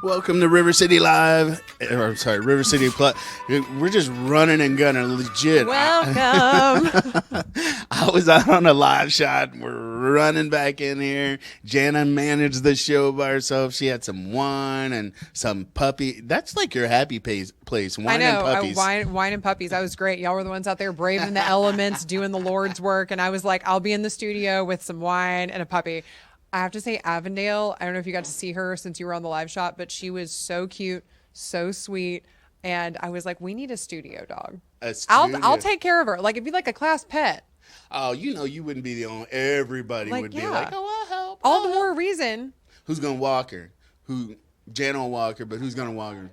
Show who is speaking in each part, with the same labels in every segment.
Speaker 1: Welcome to River City Live. Or, sorry, River City Plus. We're just running and gunning, legit.
Speaker 2: Welcome.
Speaker 1: I was out on a live shot. We're running back in here. Jana managed the show by herself. She had some wine and some puppy. That's like your happy place. Wine
Speaker 2: I know.
Speaker 1: and puppies.
Speaker 2: Wine and puppies. I was great. Y'all were the ones out there braving the elements, doing the Lord's work. And I was like, I'll be in the studio with some wine and a puppy. I have to say, Avondale, I don't know if you got to see her since you were on the live shot, but she was so cute, so sweet. And I was like, we need a studio dog. I'll take care of her. Like, it'd be like a class pet.
Speaker 1: Oh, you wouldn't be the only. Everybody would be like, oh, I'll help.
Speaker 2: All the more reason.
Speaker 1: Who's going to walk her? Jana will walk her, but who's going to walk her?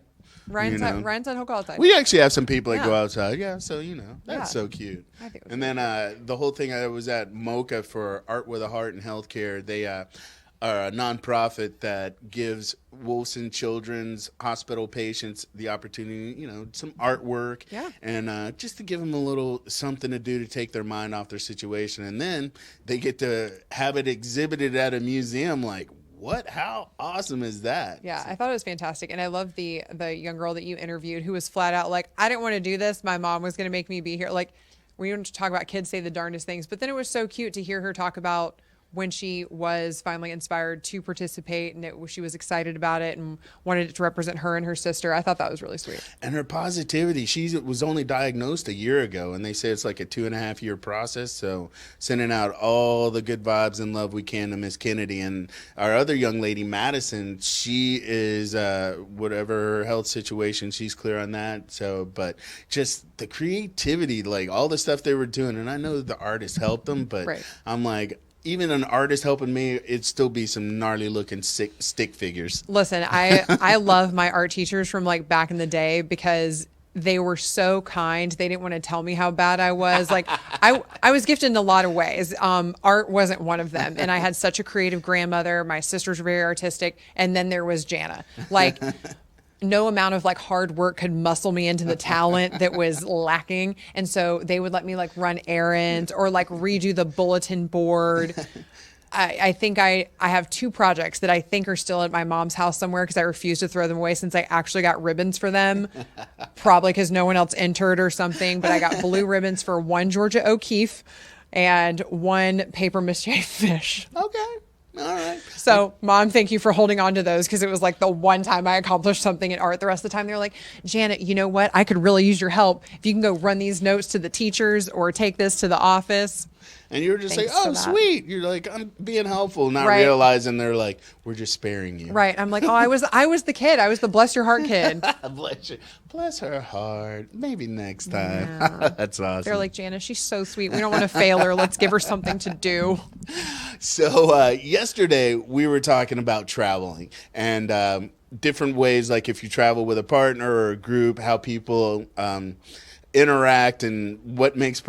Speaker 2: Ryan's on Hook all the time.
Speaker 1: We actually have some people that go outside. Yeah, so, that's so cute.
Speaker 2: I think
Speaker 1: and then the whole thing, I was at MOCA for Art with a Heart and Healthcare. They are a nonprofit that gives Wilson Children's Hospital patients the opportunity, some artwork.
Speaker 2: Yeah.
Speaker 1: And just to give them a little something to do to take their mind off their situation. And then they get to have it exhibited at a museum. Like, what? How awesome is that?
Speaker 2: Yeah, I thought it was fantastic. And I love the young girl that you interviewed who was flat out like, I didn't want to do this. My mom was going to make me be here. Like, we don't talk about kids say the darndest things, but then it was so cute to hear her talk about when she was finally inspired to participate and she was excited about it and wanted it to represent her and her sister. I thought that was really sweet.
Speaker 1: And her positivity, she was only diagnosed a year ago, and they say it's like a 2.5-year process. So sending out all the good vibes and love we can to Miss Kennedy. And our other young lady, Madison, she is whatever her health situation, she's clear on that. So, but just the creativity, like all the stuff they were doing, and I know the artists helped them, but right. I'm like, even an artist helping me, it'd still be some gnarly looking stick figures.
Speaker 2: Listen, I love my art teachers from like back in the day because they were so kind. They didn't want to tell me how bad I was. Like I was gifted in a lot of ways. Art wasn't one of them. And I had such a creative grandmother. My sisters were very artistic. And then there was Jana. Like, no amount of like hard work could muscle me into the talent that was lacking. And so they would let me like run errands or like redo the bulletin board. I think I have 2 projects that I think are still at my mom's house somewhere because I refuse to throw them away since I actually got ribbons for them. Probably because no one else entered or something. But I got blue ribbons for 1 Georgia O'Keeffe and 1 paper mache fish.
Speaker 1: Okay. All right.
Speaker 2: So, Mom, thank you for holding on to those because it was like the one time I accomplished something in art. The rest of the time, they were like, Janet, you know what? I could really use your help. If you can go run these notes to the teachers or take this to the office.
Speaker 1: And you were just like, oh, sweet. You're like, I'm being helpful, not
Speaker 2: right.
Speaker 1: realizing they're like, we're just sparing you.
Speaker 2: Right. I'm like, oh, I was the kid. I was the bless your heart kid.
Speaker 1: Bless her heart. Maybe next time. Yeah. That's awesome.
Speaker 2: They're like, Jana, she's so sweet. We don't want to fail her. Let's give her something to do.
Speaker 1: So yesterday we were talking about traveling and different ways, like if you travel with a partner or a group, how people interact and what makes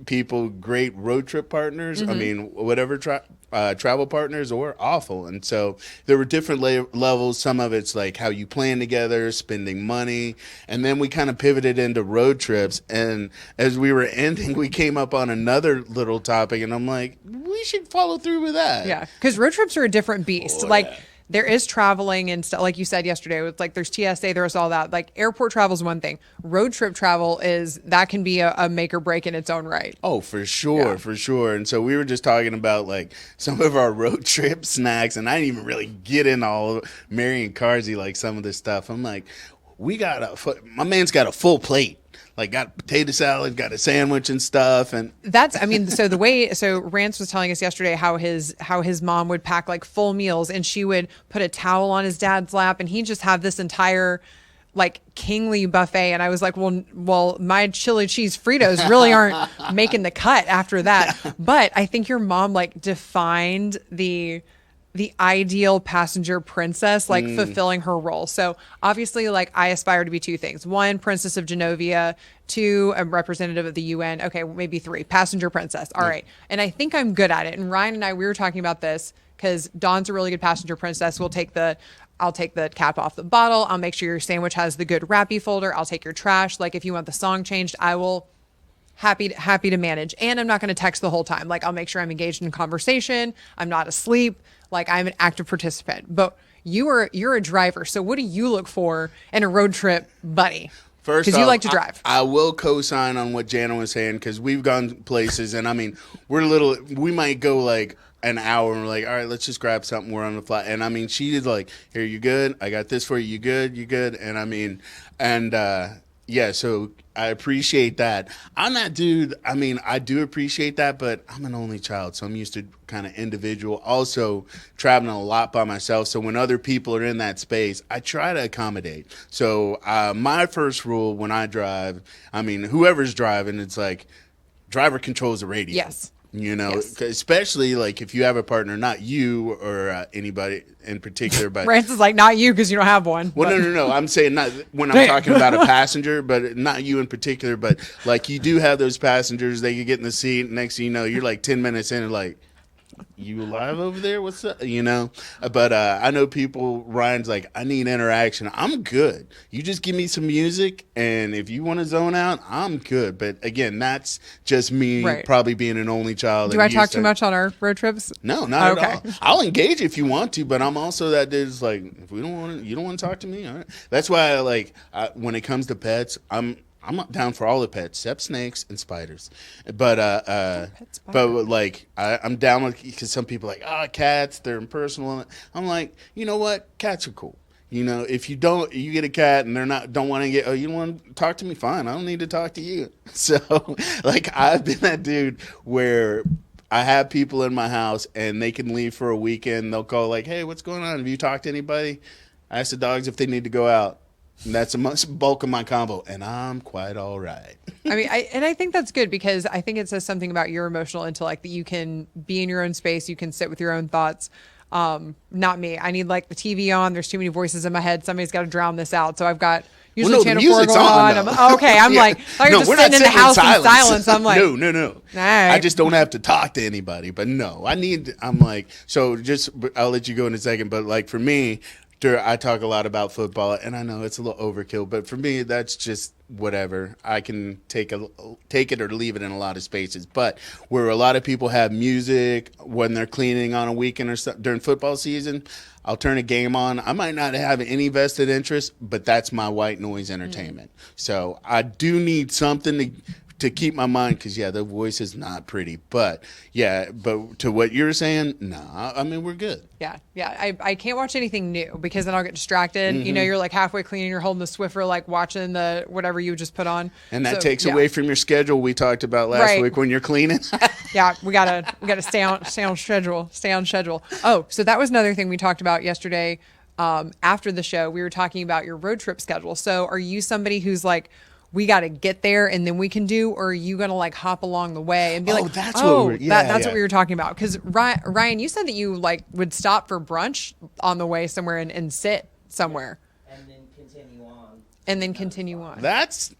Speaker 1: people great road trip partners. Mm-hmm. I mean, whatever travel partners or awful. And so there were different levels. Some of it's like how you plan together, spending money. And then we kind of pivoted into road trips. And as we were ending, we came up on another little topic. And I'm like, we should follow through with that.
Speaker 2: Yeah, because road trips are a different beast.
Speaker 1: Oh,
Speaker 2: like,
Speaker 1: yeah.
Speaker 2: There is traveling and stuff, like you said yesterday. It's like there's TSA, there's all that. Like airport travel is one thing. Road trip travel that can be a make or break in its own right.
Speaker 1: Oh, for sure, for sure. And so we were just talking about like some of our road trip snacks, and I didn't even really get in all of Mary and Carsey like some of this stuff. I'm like, my man's got a full plate. Like got potato salad, got a sandwich and stuff, and
Speaker 2: so Rance was telling us yesterday how his mom would pack like full meals, and she would put a towel on his dad's lap, and he'd just have this entire like kingly buffet. And I was like, well, my chili cheese Fritos really aren't making the cut after that. But I think your mom like defined the ideal passenger princess, like fulfilling her role. So obviously, like I aspire to be 2 things. 1, Princess of Genovia. 2, a representative of the UN. Okay, maybe 3, passenger princess. All right. And I think I'm good at it. And Ryan and I, we were talking about this because Dawn's a really good passenger princess. I'll take the cap off the bottle. I'll make sure your sandwich has the good wrappy folder. I'll take your trash. Like if you want the song changed, I will happy to manage. And I'm not going to text the whole time. Like I'll make sure I'm engaged in conversation. I'm not asleep. like I'm an active participant. But you're a driver. So what do you look for in a road trip buddy?
Speaker 1: First
Speaker 2: Because you
Speaker 1: off,
Speaker 2: like to drive.
Speaker 1: I will co-sign on what Jana was saying because we've gone places, and I mean, we might go like an hour, and we're like, all right, let's just grab something. We're on the fly, and I mean, she is like, here, you good? I got this for you. You good? You good? And I mean, and yeah, so I appreciate that. I'm that dude. I mean, I do appreciate that, but I'm an only child, so I'm used to kind of individual. Also, traveling a lot by myself. So when other people are in that space, I try to accommodate. So my first rule when I drive, I mean, whoever's driving, it's like driver controls the radio.
Speaker 2: Yes.
Speaker 1: You know,
Speaker 2: Yes.
Speaker 1: especially like if you have a partner, not you or anybody in particular, but
Speaker 2: Rance is like, not you because you don't have one.
Speaker 1: well,
Speaker 2: but-
Speaker 1: no. I'm saying not when I'm talking about a passenger, but not you in particular. But like you do have those passengers, they could get in the seat. Next thing you know, you're like 10 minutes in and like, you alive over there? What's up? You know? But I know people, Ryan's like, I need interaction. I'm good. You just give me some music, and if you want to zone out, I'm good. But again, that's just me
Speaker 2: Right.
Speaker 1: probably being an only child.
Speaker 2: Do I talk too much on our road trips?
Speaker 1: No, not
Speaker 2: Okay.
Speaker 1: at all. I'll engage if you want to, but I'm also that dude's like, if we don't want to, you don't want to talk to me, all right. That's why when it comes to pets, I'm down for all the pets except snakes and spiders. But like I'm down with because some people are like cats, they're impersonal. I'm like, you know what, cats are cool. You know, if you get a cat and don't want to you don't want to talk to me, fine. I don't need to talk to you. So like I've been that dude where I have people in my house and they can leave for a weekend. They'll call like, hey, what's going on? Have you talked to anybody? I ask the dogs if they need to go out. And that's the bulk of my combo, and I'm quite all right.
Speaker 2: I mean, I think that's good because I think it says something about your emotional intellect that you can be in your own space, you can sit with your own thoughts. Not me. I need like the TV on. There's too many voices in my head. Somebody's got to drown this out. So I've got usually
Speaker 1: the
Speaker 2: Channel 4
Speaker 1: music's
Speaker 2: going
Speaker 1: on,
Speaker 2: on.
Speaker 1: though.
Speaker 2: Okay, I'm
Speaker 1: Yeah.
Speaker 2: like, you're just
Speaker 1: we're not
Speaker 2: sitting in the house in silence. I'm like,
Speaker 1: no.
Speaker 2: all right.
Speaker 1: I just don't have to talk to anybody. But no, I'm like, so I'll let you go in a second. But like for me, I talk a lot about football, and I know it's a little overkill, but for me, that's just whatever. I can take it or leave it in a lot of spaces. But where a lot of people have music when they're cleaning on a weekend or during football season, I'll turn a game on. I might not have any vested interest, but that's my white noise entertainment. So I do need something to keep my mind, because the voice is not pretty, but to what you're saying, I mean, we're good.
Speaker 2: I can't watch anything new because then I'll get distracted. You know, you're like halfway cleaning, you're holding the Swiffer, like watching the whatever you just put on,
Speaker 1: and that takes away from your schedule we talked about last week when you're cleaning.
Speaker 2: we gotta stay on schedule. Oh, so that was another thing we talked about yesterday. After the show, we were talking about your road trip schedule. So are you somebody who's like, we got to get there and then we can do, or are you going to like hop along the way and be
Speaker 1: that's what
Speaker 2: we were talking about? Because Ryan, you said that you like would stop for brunch on the way somewhere and sit somewhere.
Speaker 3: And then continue on.
Speaker 1: That's,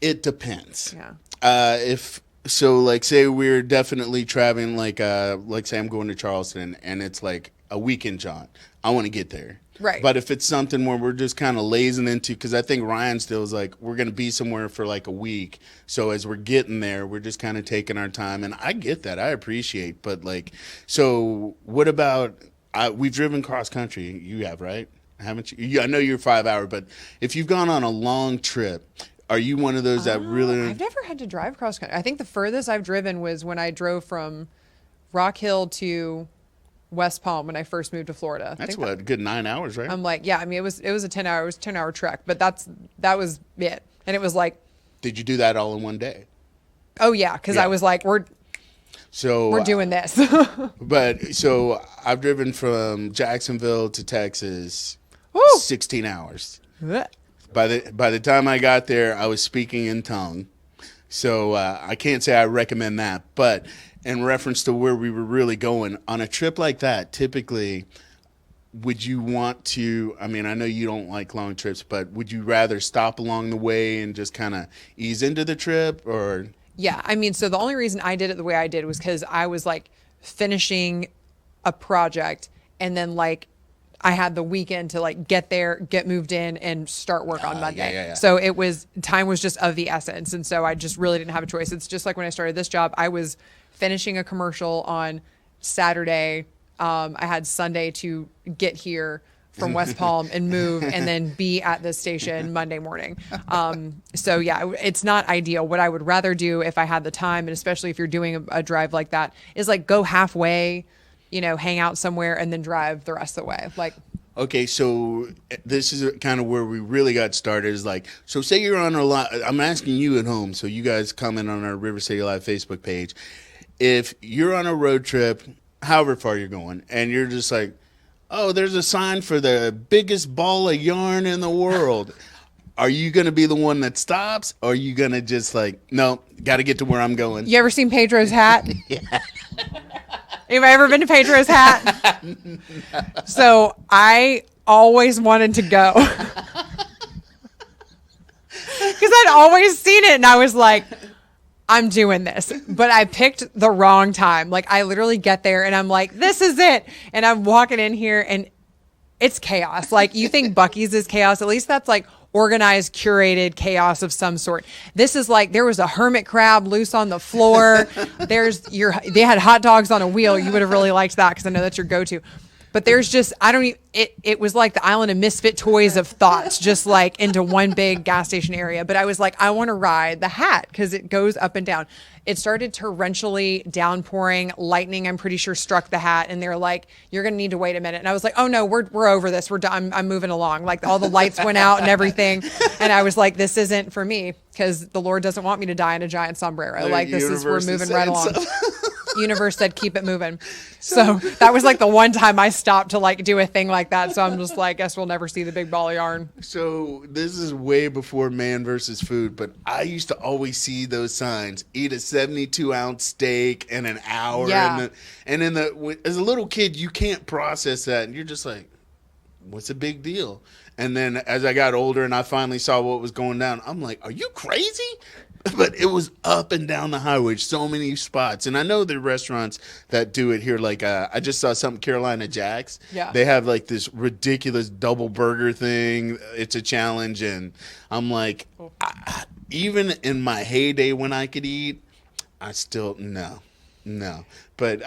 Speaker 1: it depends. If so, like say we're definitely traveling, like say I'm going to Charleston and it's like a weekend jaunt. I want to get there.
Speaker 2: Right.
Speaker 1: But if it's something where we're just kind of lazing into, because I think Ryan still is like, we're going to be somewhere for like a week. So as we're getting there, we're just kind of taking our time. And I get that. I appreciate. But like, so what about, we've driven cross country. You have, right? Haven't you? I know you're 5 hour, but if you've gone on a long trip, are you one of those that really?
Speaker 2: I've never had to drive cross country. I think the furthest I've driven was when I drove from Rock Hill to West Palm when I first moved to Florida.
Speaker 1: That's a good 9 hours, right?
Speaker 2: I'm like, I mean, it was a 10-hour trek, but that was it. And it was like,
Speaker 1: did you do that all in one day?
Speaker 2: Oh yeah. Cause I was like, we're doing this.
Speaker 1: But so I've driven from Jacksonville to Texas, 16 hours. By the time I got there, I was speaking in tongue. So I can't say I recommend that, but in reference to where we were really going, on a trip like that, typically, would you want to, I mean, I know you don't like long trips, but would you rather stop along the way and just kind of ease into the trip, or?
Speaker 2: Yeah, I mean, so the only reason I did it the way I did was because I was like finishing a project and then like I had the weekend to like get there, get moved in, and start work on Monday.
Speaker 1: Yeah.
Speaker 2: So time was just of the essence. And so I just really didn't have a choice. It's just like when I started this job, I was finishing a commercial on Saturday. I had Sunday to get here from West Palm and move and then be at the station Monday morning. So yeah, it's not ideal. What I would rather do if I had the time, and especially if you're doing a drive like that, is like go halfway, hang out somewhere and then drive the rest of the way. Like,
Speaker 1: okay, so this is kind of where we really got started. Is like, so say you're on a lot. I'm asking you at home, so you guys comment on our River City Live Facebook page. If you're on a road trip, however far you're going, and you're just like, oh, there's a sign for the biggest ball of yarn in the world. Are you going to be the one that stops? Or are you going to just like, no, got to get to where I'm going?
Speaker 2: You ever seen Pedro's hat?
Speaker 1: Yeah.
Speaker 2: Anybody ever been to Pedro's hat? No. So I always wanted to go. Because I'd always seen it and I was like, I'm doing this. But I picked the wrong time. Like I literally get there and I'm like, this is it. And I'm walking in here and it's chaos. Like you think Buc-ee's is chaos. At least that's like organized, curated chaos of some sort. This is like there was a hermit crab loose on the floor. They had hot dogs on a wheel. You would have really liked that because I know that's your go-to. But there's just, it was like the island of misfit toys of thoughts, just like into one big gas station area. But I was like, I want to ride the hat because it goes up and down. It started torrentially downpouring. Lightning, I'm pretty sure, struck the hat. And they're like, you're going to need to wait a minute. And I was like, oh no, we're over this. We're done. I'm moving along. Like all the lights went out and everything. And I was like, this isn't for me because the Lord doesn't want me to die in a giant sombrero. Like we're moving right along. Universe said keep it moving. So that was like the one time I stopped to like do a thing like that. So I'm just like, guess we'll never see the big ball of yarn.
Speaker 1: So this is way before man versus food, but I used to always see those signs: eat a 72-ounce steak in an hour.
Speaker 2: Yeah.
Speaker 1: And as a little kid, you can't process that, and you're just like, what's the big deal? And then as I got older and I finally saw what was going down, I'm like, are you crazy? But it was up and down the highway, so many spots. And I know there are restaurants that do it here. Like I just saw something, Carolina Jack's.
Speaker 2: Yeah.
Speaker 1: They have like this ridiculous double burger thing. It's a challenge. And I'm like, even in my heyday when I could eat, I still, no. But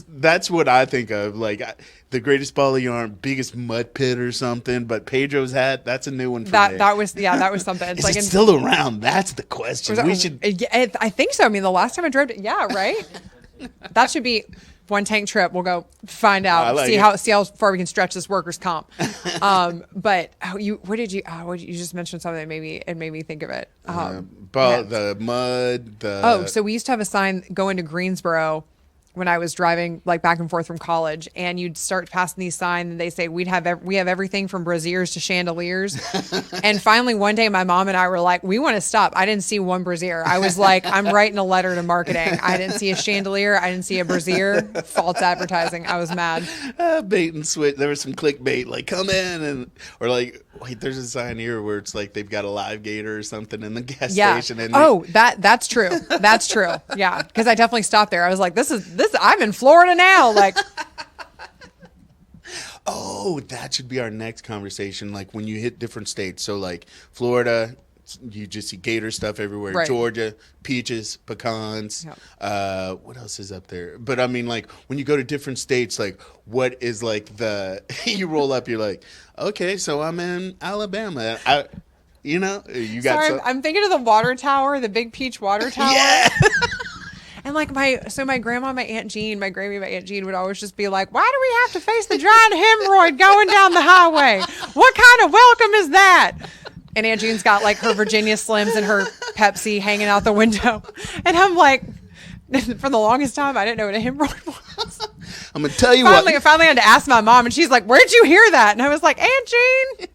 Speaker 1: that's what I think of. Like the greatest ball of yarn, biggest mud pit or something. But Pedro's hat, that's a new one for me.
Speaker 2: That was something. It's
Speaker 1: Is
Speaker 2: like
Speaker 1: it still around? That's the question.
Speaker 2: I think so. I mean, the last time I drove it, yeah, right. That should be one tank trip. We'll go find out, see how far we can stretch this workers' comp. But you just mentioned something that made me think of it.
Speaker 1: The mud.
Speaker 2: So we used to have a sign going to Greensboro when I was driving like back and forth from college, and you'd start passing these signs and they say we have everything from braziers to chandeliers. And finally one day my mom and I were like, we want to stop. I didn't see one brazier. I was like, I'm writing a letter to marketing. I didn't see a chandelier. I didn't see a brazier. False advertising. I was mad.
Speaker 1: Bait and switch. There was some clickbait, like come in or like, wait, there's a sign here where it's like they've got a live gator or something in the gas station. And
Speaker 2: that's true. That's true. Yeah, because I definitely stopped there. I was like, this. I'm in Florida now. Like,
Speaker 1: oh, that should be our next conversation. Like when you hit different states. So like Florida, you just see gator stuff everywhere.
Speaker 2: Right.
Speaker 1: Georgia, peaches, pecans. Yep. What else is up there? But I mean, like when you go to different states, like what is like you roll up, you're like, okay, so I'm in Alabama. You got.
Speaker 2: I'm thinking of the water tower, the big peach water tower.
Speaker 1: Yeah.
Speaker 2: And like my grandma, my Aunt Jean, my Aunt Jean would always just be like, why do we have to face the giant hemorrhoid going down the highway? What kind of welcome is that? And Aunt Jean's got like her Virginia Slims and her Pepsi hanging out the window. And I'm like, for the longest time, I didn't know what a hemorrhoid was.
Speaker 1: I'm going to tell you
Speaker 2: I finally had to ask my mom, and she's like, where'd you hear that? And I was like, Aunt Jean.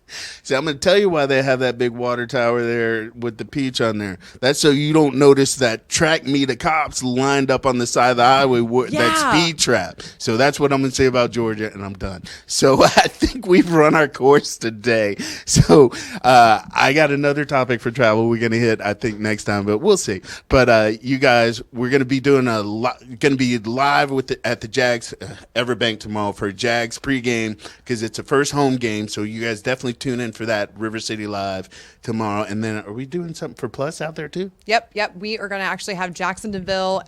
Speaker 1: See, I'm going to tell you why they have that big water tower there with the peach on there. That's so you don't notice that track meet of cops lined up on the side of the highway, that speed trap. So that's what I'm going to say about Georgia, and I'm done. So I think we've run our course today. So I got another topic for travel we're going to hit, I think, next time, but we'll see. But you guys, we're going to be doing going to be live at the Jags Everbank tomorrow for Jags pregame because it's a first home game. So you guys definitely tune in for that, River City Live tomorrow. And then are we doing something for Plus out there too?
Speaker 2: Yep. We are going to actually have Jackson DeVille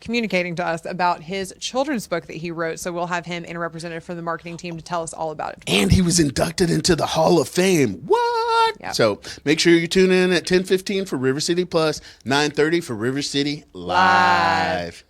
Speaker 2: communicating to us about his children's book that he wrote. So we'll have him and a representative from the marketing team to tell us all about it.
Speaker 1: And he was inducted into the Hall of Fame. What?
Speaker 2: Yep.
Speaker 1: So make sure you tune in at 10:15 for River City Plus, 9:30 for River City Live.